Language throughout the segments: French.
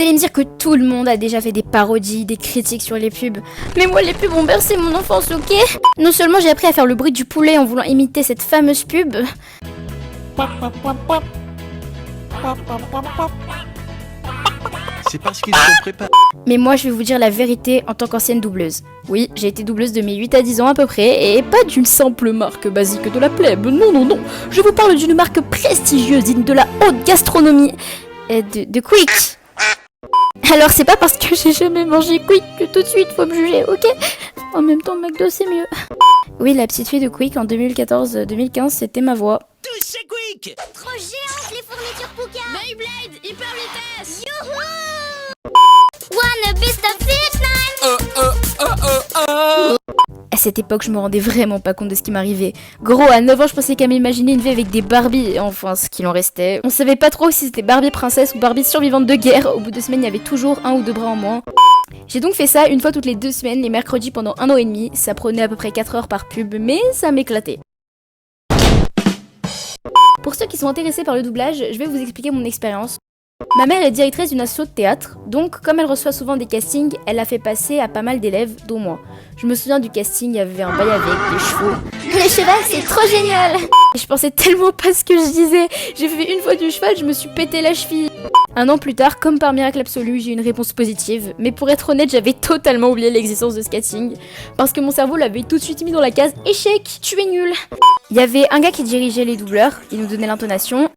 Vous allez me dire que tout le monde a déjà fait des parodies, des critiques sur les pubs. Mais moi, les pubs ont bercé mon enfance, ok? Non seulement j'ai appris à faire le bruit du poulet en voulant imiter cette fameuse pub. C'est parce qu'ils sont préparés. Mais moi, je vais vous dire la vérité en tant qu'ancienne doubleuse. Oui, j'ai été doubleuse de mes 8 à 10 ans à peu près, et pas d'une simple marque basique de la plèbe. Non, non, non. Je vous parle d'une marque prestigieuse, digne de la haute gastronomie. Et de Quick. Alors, c'est pas parce que j'ai jamais mangé Quick que tout de suite faut me juger, ok? En même temps, McDo, c'est mieux. Oui, la petite fille de Quick en 2014-2015, c'était ma voix. Tous chez Quick. Trop géante les fournitures Pouka. Beyblade, hyper vitesse. Youhou. Wanna be the fish line. À cette époque, je me rendais vraiment pas compte de ce qui m'arrivait. Gros, à 9 ans, je pensais qu'à m'imaginer une vie avec des Barbies, enfin, ce qu'il en restait. On savait pas trop si c'était Barbie princesse ou Barbie survivante de guerre. Au bout de 2 semaines, il y avait toujours 1 ou 2 bras en moins. J'ai donc fait ça une fois toutes les 2 semaines, les mercredis pendant 1 an et demi. Ça prenait à peu près 4 heures par pub, mais ça m'éclatait. Pour ceux qui sont intéressés par le doublage, je vais vous expliquer mon expérience. Ma mère est directrice d'une asso de théâtre, donc comme elle reçoit souvent des castings, elle a fait passer à pas mal d'élèves, dont moi. Je me souviens du casting, il y avait un bail avec des chevaux. Les chevals, c'est trop génial. Et je pensais tellement pas ce que je disais. J'ai fait une fois du cheval, je me suis pété la cheville. 1 an plus tard, comme par miracle absolu, j'ai eu une réponse positive. Mais pour être honnête, j'avais totalement oublié l'existence de ce casting. Parce que mon cerveau l'avait tout de suite mis dans la case échec, tu es nul. Il y avait un gars qui dirigeait les doubleurs, il nous donnait l'intonation.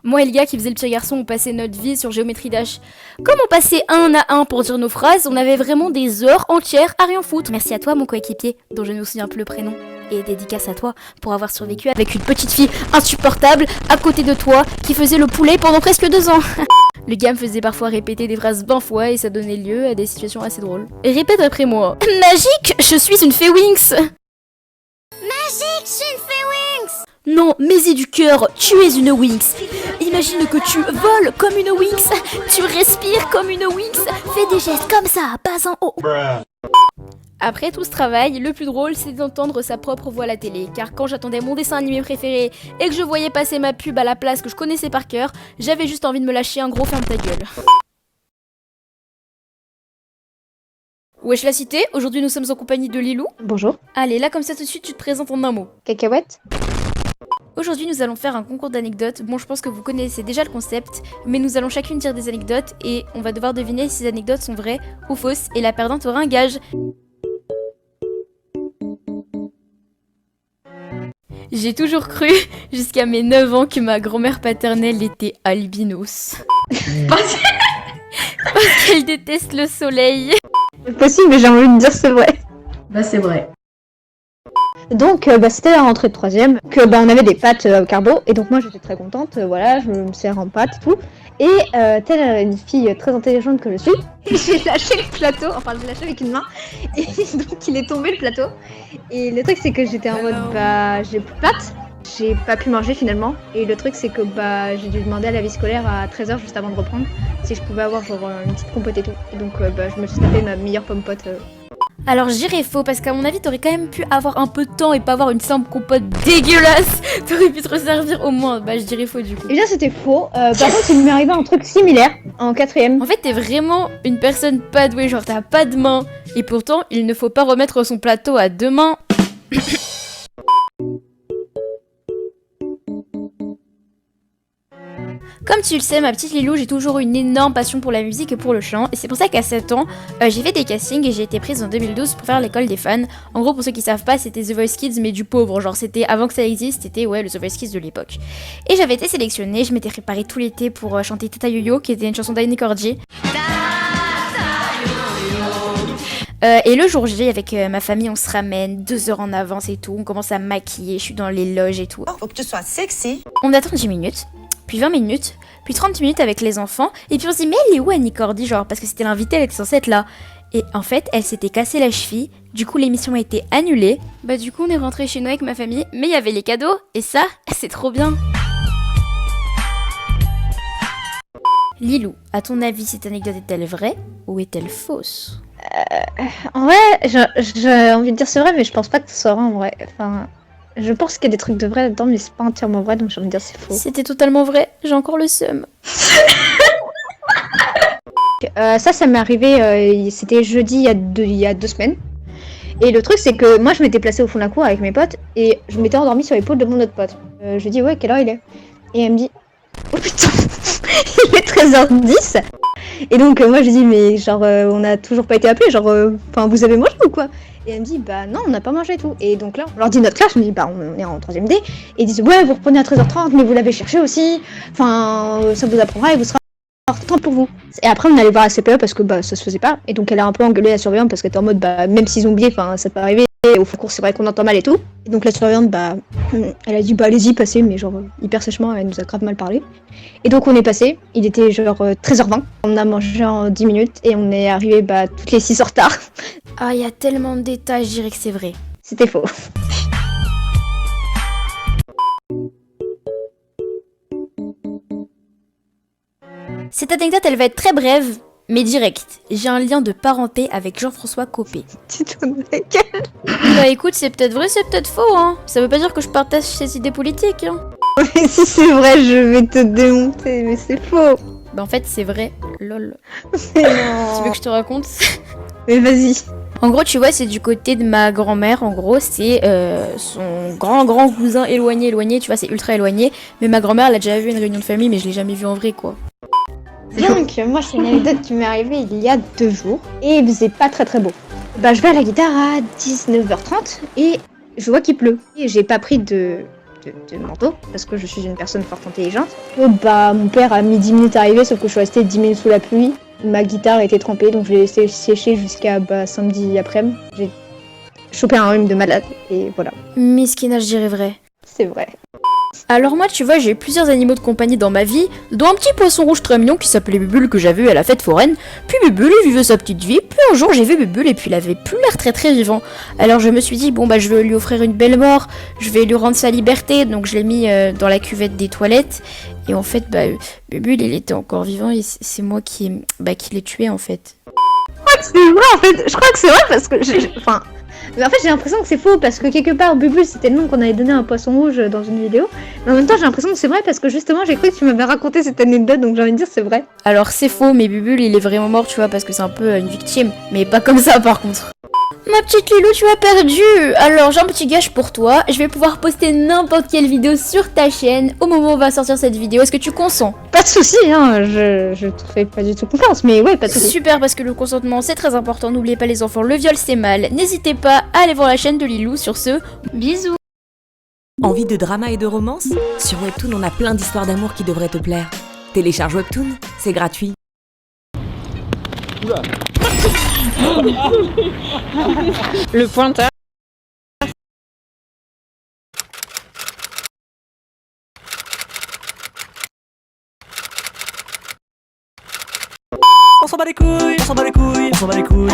Moi et le gars qui faisait le petit garçon, on passait notre vie sur Géométrie Dash. Comme on passait un à un pour dire nos phrases, on avait vraiment des heures entières à rien foutre. Merci à toi, mon coéquipier, dont je ne me souviens plus le prénom. Et dédicace à toi pour avoir survécu avec une petite fille insupportable à côté de toi qui faisait le poulet pendant presque 2 ans. Le gars me faisait parfois répéter des phrases 20 fois et ça donnait lieu à des situations assez drôles. Et répète après moi. Magique, je suis une fée Winx. Magique, je suis une fée Winx. Non, mais du cœur, tu es une Winx. Imagine que tu voles comme une Winx, tu respires comme une Winx, fais des gestes comme ça, pas en haut. Après tout ce travail, le plus drôle c'est d'entendre sa propre voix à la télé, car quand j'attendais mon dessin animé préféré et que je voyais passer ma pub à la place que je connaissais par cœur, j'avais juste envie de me lâcher un gros ferme ta gueule. Wesh la cité, aujourd'hui nous sommes en compagnie de Lilou. Bonjour. Allez, là comme ça tout de suite tu te présentes en un mot. Cacahuète. Aujourd'hui, nous allons faire un concours d'anecdotes. Bon, je pense que vous connaissez déjà le concept, mais nous allons chacune dire des anecdotes et on va devoir deviner si ces anecdotes sont vraies ou fausses et la perdante aura un gage. J'ai toujours cru, jusqu'à mes 9 ans, que ma grand-mère paternelle était albinos. Parce qu'elle déteste le soleil. C'est possible, mais j'ai envie de dire c'est vrai. Bah c'est vrai. Donc c'était la rentrée de 3ème, que on avait des pâtes au carbo, et donc moi j'étais très contente, voilà, je me sers en pâtes et tout. Et telle une fille très intelligente que je suis, j'ai lâché le plateau, enfin je l'ai lâché avec une main, et donc il est tombé le plateau. Et le truc c'est que j'étais en mode j'ai plus de pâtes, j'ai pas pu manger finalement. Et le truc c'est que j'ai dû demander à la vie scolaire à 13h juste avant de reprendre si je pouvais avoir genre une petite compote et tout. Et donc je me suis tapé ma meilleure pomme pote. Alors je dirais faux parce qu'à mon avis t'aurais quand même pu avoir un peu de temps et pas avoir une simple compote dégueulasse. T'aurais pu te resservir au moins. Bah je dirais faux du coup. Et bien c'était faux. Par contre il m'est arrivé un truc similaire en 4ème. En fait t'es vraiment une personne pas douée, genre t'as pas de main. Et pourtant il ne faut pas remettre son plateau à 2 mains. Comme tu le sais, ma petite Lilou, j'ai toujours eu une énorme passion pour la musique et pour le chant. Et c'est pour ça qu'à 7 ans, j'ai fait des castings et j'ai été prise en 2012 pour faire l'école des fans. En gros, pour ceux qui savent pas, c'était The Voice Kids, mais du pauvre. Genre, c'était avant que ça existe, c'était le The Voice Kids de l'époque. Et j'avais été sélectionnée, je m'étais préparée tout l'été pour chanter Tata Yo-Yo, qui était une chanson d'Aine Cordier. Et le jour J, avec ma famille, on se ramène 2 heures en avance et tout. On commence à maquiller, je suis dans les loges et tout. Faut que tu sois sexy. On attend 10 minutes. Puis 20 minutes, puis 30 minutes avec les enfants, et puis on se dit mais elle est où Annie Cordy, genre parce que c'était l'invitée, elle était censée être là. Et en fait, elle s'était cassée la cheville, du coup l'émission a été annulée. Bah du coup on est rentré chez nous avec ma famille, mais il y avait les cadeaux, et ça, c'est trop bien. Lilou, à ton avis, cette anecdote est-elle vraie ou est-elle fausse? En vrai, j'ai envie de dire c'est vrai, mais je pense pas que ce soit vrai en vrai. Enfin, je pense qu'il y a des trucs de vrai là-dedans, mais c'est pas entièrement vrai, donc j'ai envie de dire c'est faux. C'était totalement vrai, j'ai encore le seum. Ça m'est arrivé, c'était jeudi il y a 2 semaines. Et le truc, c'est que moi, je m'étais placée au fond de la cour avec mes potes et je m'étais endormie sur l'épaule de mon autre pote. Je lui dis, ouais, quelle heure il est? Et elle me dit, oh putain, il est 13h10. Et donc, moi, je lui dis, mais genre, on a toujours pas été appelés, genre, enfin, vous avez mangé ou quoi? Et elle me dit, bah non, on n'a pas mangé et tout. Et donc là, on leur dit notre classe, on me dit, bah on est en 3ème D. Et ils disent, ouais, vous reprenez à 13h30, mais vous l'avez cherché aussi. Enfin, ça vous apprendra et vous sera temps pour vous. Et après, on allait voir la CPE parce que bah ça se faisait pas. Et donc, elle a un peu engueulé la surveillante parce qu'elle était en mode, bah même s'ils ont oublié, enfin, ça peut arriver. Au fond cours, c'est vrai qu'on entend mal et tout. Et donc, la surveillante, bah, elle a dit, bah allez-y, passez, mais genre, hyper sèchement, elle nous a grave mal parlé. Et donc, on est passé. Il était genre 13h20. On a mangé en 10 minutes et on est arrivé, bah, toutes les 6 en retard. Ah, il y a tellement de détails, je dirais que c'est vrai. C'était faux. Cette anecdote, elle va être très brève, mais directe. J'ai un lien de parenté avec Jean-François Copé. Tu tournes avec elle. Bah écoute, c'est peut-être vrai, c'est peut-être faux, hein. Ça veut pas dire que je partage ses idées politiques, hein. Mais si c'est vrai, je vais te démonter, mais c'est faux. Bah en fait, c'est vrai, lol. Mais Tu non. veux que je te raconte? Mais vas-y. En gros, tu vois, c'est du côté de ma grand-mère. En gros, c'est son grand cousin éloigné, tu vois, c'est ultra éloigné. Mais ma grand-mère, elle a déjà vu une réunion de famille, mais je l'ai jamais vu en vrai, quoi. Donc, moi, c'est une anecdote qui m'est arrivée il y a 2 jours. Et il faisait pas très beau. Bah, je vais à la guitare à 19h30 et je vois qu'il pleut. Et j'ai pas pris de manteau parce que je suis une personne fort intelligente. Et bah, mon père a mis 10 minutes à arriver, sauf que je suis restée 10 minutes sous la pluie. Ma guitare était trempée, donc je l'ai laissée sécher jusqu'à samedi après-midi. J'ai chopé un rhume de malade et voilà. Mesquina, je dirais vrai. C'est vrai. Alors moi, tu vois, j'ai eu plusieurs animaux de compagnie dans ma vie, dont un petit poisson rouge très mignon qui s'appelait Bubule que j'avais eu à la fête foraine. Puis Bubule, il vivait sa petite vie. Puis un jour, j'ai vu Bubule et puis il avait plus l'air très vivant. Alors je me suis dit, bon bah je vais lui offrir une belle mort, je vais lui rendre sa liberté. Donc je l'ai mis dans la cuvette des toilettes. Et en fait, bah Bubule, il était encore vivant et c'est moi qui l'ai tué en fait. C'est vrai en fait, je crois que c'est vrai parce que mais en fait j'ai l'impression que c'est faux parce que quelque part Bubule c'était le nom qu'on avait donné à un poisson rouge dans une vidéo. Mais en même temps j'ai l'impression que c'est vrai parce que justement j'ai cru que tu m'avais raconté cette anecdote donc j'ai envie de dire c'est vrai. Alors c'est faux, mais Bubule il est vraiment mort, tu vois, parce que c'est un peu une victime. Mais pas comme ça par contre. Ma petite Lilou, tu as perdu. Alors j'ai un petit gage pour toi. Je vais pouvoir poster n'importe quelle vidéo sur ta chaîne au moment où va sortir cette vidéo. Est-ce que tu consens? Pas de soucis, hein, je te fais pas du tout confiance mais ouais pas de soucis. Super, parce que le consentement c'est très important. N'oubliez pas les enfants, le viol c'est mal. N'hésitez pas à aller voir la chaîne de Lilou. Sur ce, bisous. Envie de drama et de romance? Sur Webtoon, on a plein d'histoires d'amour qui devraient te plaire. Télécharge Webtoon, c'est gratuit. Le pointeur. On s'en bat les couilles, on s'en bat les couilles, on s'en bat les couilles.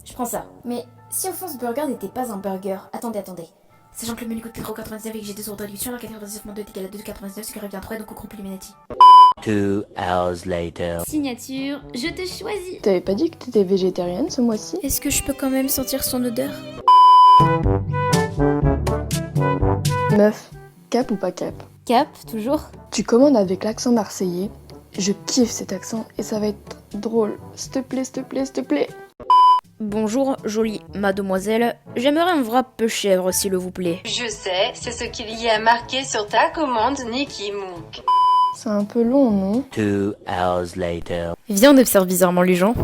Je prends ça. Mais si au fond ce burger n'était pas un burger, attendez. Sachant que le menu coûte 4,99€ et que j'ai 2 euros de réduction, alors 4,99 est égal à 2,99, ce qui revient à 3, donc on coupe l'humanity. 2 hours later. Signature, je te choisis. T'avais pas dit que t'étais végétarienne ce mois-ci? Est-ce que je peux quand même sentir son odeur? Meuf, cap ou pas cap? Cap, toujours. Tu commandes avec l'accent marseillais. Je kiffe cet accent et ça va être drôle. S'il te plaît, s'il te plaît, s'il te plaît. Bonjour, jolie mademoiselle. J'aimerais un wrap peu chèvre, s'il vous plaît. Je sais, c'est ce qu'il y a marqué sur ta commande, Nicky Mook. C'est un peu long, non? 2 hours later. Viens, on observe bizarrement les gens.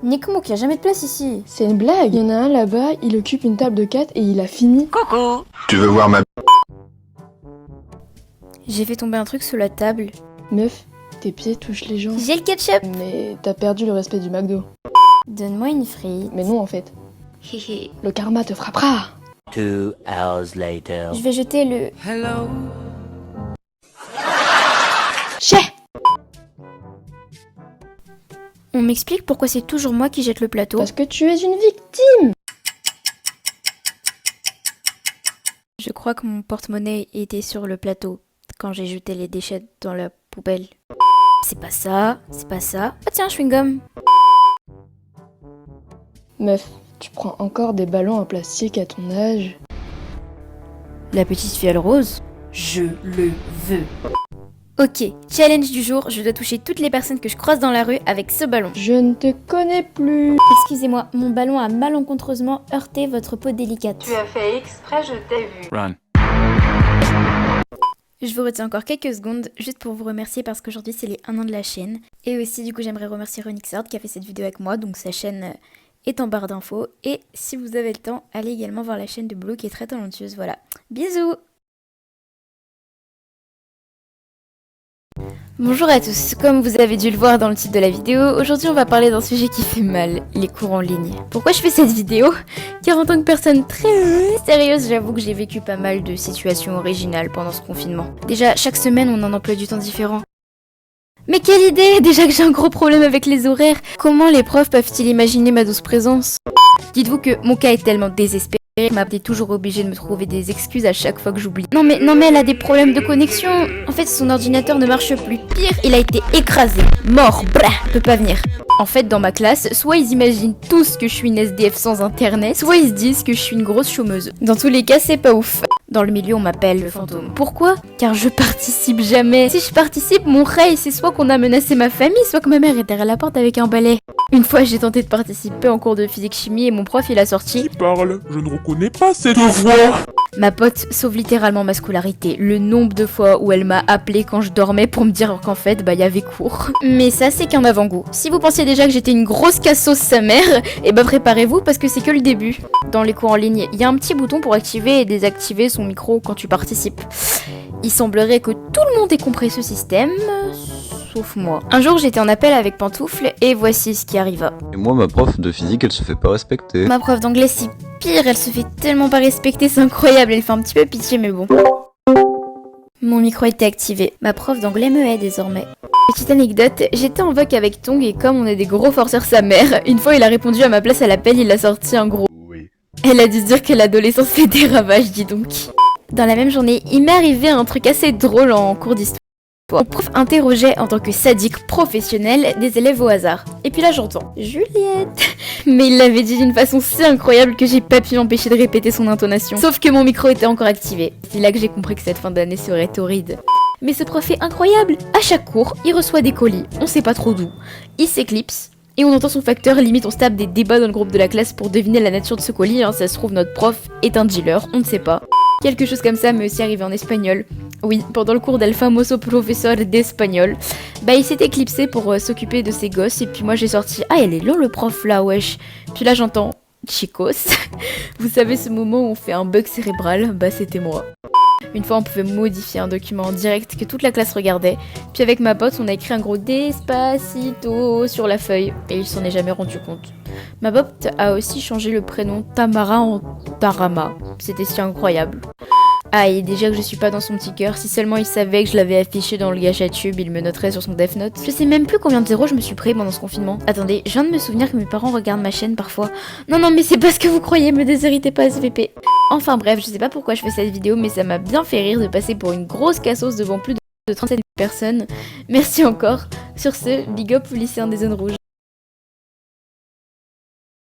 Nick Mook, y'a jamais de place ici. C'est une blague. Il y en a un là-bas, il occupe une table de 4 et il a fini. Coucou. Tu veux voir ma... J'ai fait tomber un truc sous la table. Meuf, tes pieds touchent les gens. J'ai le ketchup. Mais t'as perdu le respect du McDo. Donne-moi une frite. Mais non en fait. Hihi. Le karma te frappera. 2 hours later. Je vais jeter le... Hello. Chais. On m'explique pourquoi c'est toujours moi qui jette le plateau. Parce que tu es une victime. Je crois que mon porte-monnaie était sur le plateau quand j'ai jeté les déchets dans la poubelle. C'est pas ça, c'est pas ça. Ah tiens, chewing-gum. Meuf, tu prends encore des ballons en plastique à ton âge. La petite fiole rose? Je le veux. Ok, challenge du jour, je dois toucher toutes les personnes que je croise dans la rue avec ce ballon. Je ne te connais plus. Excusez-moi, mon ballon a malencontreusement heurté votre peau délicate. Tu as fait exprès, je t'ai vu. Run. Je vous retiens encore quelques secondes juste pour vous remercier parce qu'aujourd'hui c'est les 1 an de la chaîne. Et aussi du coup j'aimerais remercier Ronixard qui a fait cette vidéo avec moi, donc sa chaîne est en barre d'infos. Et si vous avez le temps, allez également voir la chaîne de Blue qui est très talentueuse, voilà. Bisous! Bonjour à tous, comme vous avez dû le voir dans le titre de la vidéo, aujourd'hui on va parler d'un sujet qui fait mal, les cours en ligne. Pourquoi je fais cette vidéo? Car en tant que personne très sérieuse, j'avoue que j'ai vécu pas mal de situations originales pendant ce confinement. Déjà, chaque semaine on a un emploi du temps différent. Mais quelle idée! Déjà que j'ai un gros problème avec les horaires, comment les profs peuvent-ils imaginer ma douce présence? Dites-vous que mon cas est tellement désespéré, m'a été toujours obligée de me trouver des excuses à chaque fois que j'oublie. Non mais elle a des problèmes de connexion. En fait son ordinateur ne marche plus. Pire, il a été écrasé. Mort, brah, peut pas venir. En fait dans ma classe, soit ils imaginent tous que je suis une SDF sans internet, soit ils se disent que je suis une grosse chômeuse. Dans tous les cas c'est pas ouf. Dans le milieu on m'appelle le fantôme. Pourquoi? Car je participe jamais. Si je participe, mon rêve c'est soit qu'on a menacé ma famille, soit que ma mère est derrière la porte avec un balai. Une fois j'ai tenté de participer en cours de physique-chimie et mon prof il a sorti Qui parle? Je ne reconnais pas cette voix. Ma pote sauve littéralement ma scolarité. Le nombre de fois où elle m'a appelé quand je dormais pour me dire qu'en fait, y avait cours. Mais ça, c'est qu'un avant-goût. Si vous pensiez déjà que j'étais une grosse cassos sa mère, et préparez-vous parce que c'est que le début. Dans les cours en ligne, il y a un petit bouton pour activer et désactiver son micro quand tu participes. Il semblerait que tout le monde ait compris ce système, sauf moi. Un jour, j'étais en appel avec Pantoufle et voici ce qui arriva. Et moi, ma prof de physique, elle se fait pas respecter. Ma prof d'anglais, c'est pire, elle se fait tellement pas respecter, c'est incroyable, elle fait un petit peu pitié, mais bon. Mon micro était activé. Ma prof d'anglais me hait désormais. Petite anecdote, j'étais en voc avec Tong et comme on est des gros forceurs sa mère, une fois il a répondu à ma place à l'appel, il a sorti un gros. Oui. Elle a dû se dire que l'adolescence fait des ravages, dis donc. Dans la même journée, il m'est arrivé un truc assez drôle en cours d'histoire. Mon prof interrogeait en tant que sadique professionnel des élèves au hasard. Et puis là j'entends Juliette. Mais il l'avait dit d'une façon si incroyable que j'ai pas pu m'empêcher de répéter son intonation. Sauf que mon micro était encore activé. C'est là que j'ai compris que cette fin d'année serait torride. Mais ce prof est incroyable. À chaque cours, il reçoit des colis, on sait pas trop d'où. Il s'éclipse. Et on entend son facteur, limite on se tape des débats dans le groupe de la classe pour deviner la nature de ce colis. Ça se trouve notre prof est un dealer, on ne sait pas. Quelque chose comme ça m'est aussi arrivé en espagnol. Oui, pendant le cours del famoso professeur d'espagnol. Il s'est éclipsé pour s'occuper de ses gosses et puis moi j'ai sorti « Ah, elle est là le prof là, wesh !» Puis là j'entends « Chicos !» Vous savez ce moment où on fait un bug cérébral? C'était moi. Une fois on pouvait modifier un document en direct que toute la classe regardait. Puis avec ma pote on a écrit un gros Despacito sur la feuille et il s'en est jamais rendu compte. Ma pote a aussi changé le prénom Tamara en Tarama. C'était si incroyable. Ah et déjà que je suis pas dans son petit cœur, si seulement il savait que je l'avais affiché dans le GachaTube, il me noterait sur son Death Note. Je sais même plus combien de zéros je me suis pris pendant ce confinement. Attendez, je viens de me souvenir que mes parents regardent ma chaîne parfois. Non mais c'est pas ce que vous croyez, me déshéritez pas SVP. Enfin bref, je sais pas pourquoi je fais cette vidéo, mais ça m'a bien fait rire de passer pour une grosse cassos devant plus de 37 personnes. Merci encore. Sur ce, big up aux lycéens des zones rouges.